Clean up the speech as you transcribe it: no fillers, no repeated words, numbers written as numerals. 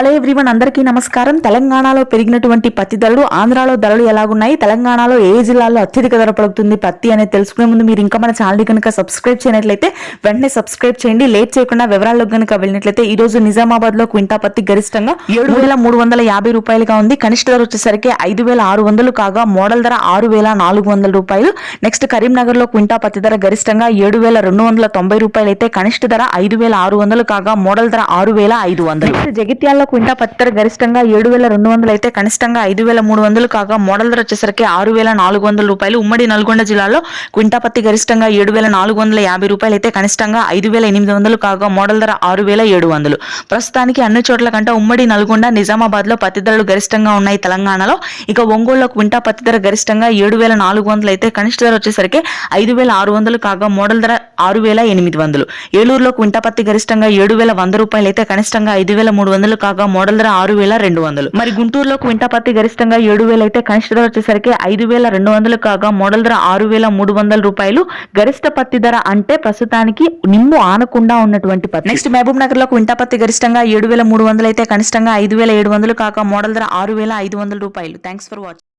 Hello everyone, అందరికీ నమస్కారం. తెలంగాణలో పెరిగినటువంటి పత్తి ధరలు, ఆంధ్రాలో ధరలు ఎలాగున్నాయి, తెలంగాణలో ఏ జిల్లాలో అత్యధిక ధర పలుకుతుంది పత్తి అనేది తెలుసుకునే ముందు మీరు ఇంకా మన ఛానల్ కనుక సబ్స్క్రైబ్ చేయనట్లయితే వెంటనే సబ్స్క్రైబ్ చేయండి. లేట్ చేయకుండా వివరాల్లోకి కనుక వెళ్ళినట్లయితే ఈ రోజు నిజామాబాద్ లో క్వింటా పత్తి గరిష్టంగా 7,350 రూపాయలుగా ఉంది. కనిష్ట ధర వచ్చేసరికి 5,600 కాగా మోడల్ ధర 6,400 రూపాయలు. నెక్స్ట్ కరీంనగర్ లో క్వింటా పత్తి ధర గరిష్టంగా 7,290 రూపాయలు అయితే కనిష్ట ధర 5,600 కాగా మోడల్ ధర 6,500. నెక్స్ట్ జగిత్యాల క్వింటా పత్తి ధర గరిష్టంగా 7,200 అయితే కనిష్టంగా 5,300 కాగా మోడల్ ధర వచ్చేసరికి 6,400 రూపాయలు. ఉమ్మడి నల్గొండ జిల్లాలో క్వింటా పత్తి గరిష్టంగా 7,450 రూపాయలు అయితే కనిష్టంగా 5,800 కాగా మోడల్ ధర 6,700. ప్రస్తుతానికి అన్ని చోట్ల కంటే ఉమ్మడి నల్గొండ, నిజామాబాద్ లో పత్తి ధరలు గరిష్టంగా ఉన్నాయి తెలంగాణలో. ఇక ఒంగోలులో క్వింటా పత్తి ధర గరిష్టంగా 7,400 అయితే కనిష్ట ధర వచ్చేసరికి 5,600 కాగా మోడల్ ధర 6,800. ఏలూరులో క్వింటా పత్తి గరిష్టంగా 7,100 రూపాయలు అయితే కనిష్టంగా 5,300 కాగా మోడల్ ధర 6,200. మరి గుంటూరులో క్వింటా పత్తి గరిష్టంగా 7,000 అయితే కనిష్ట ధర వచ్చేసరికి 5,200 కాగా మోడల్ ధర 6,300 రూపాయలు. గరిష్ట పత్తి ధర అంటే ప్రస్తుతానికి నిమ్ము ఆనకుండా ఉన్నటువంటి పత్తి. నెక్స్ట్ మహబూబ్ నగర్ లో క్వింటా పత్తి గరిష్టంగా 7,300 అయితే కనిష్టంగా 5,700 కాగా మోడల్ ధర 6,500 రూపాయలు. Thanks for watching.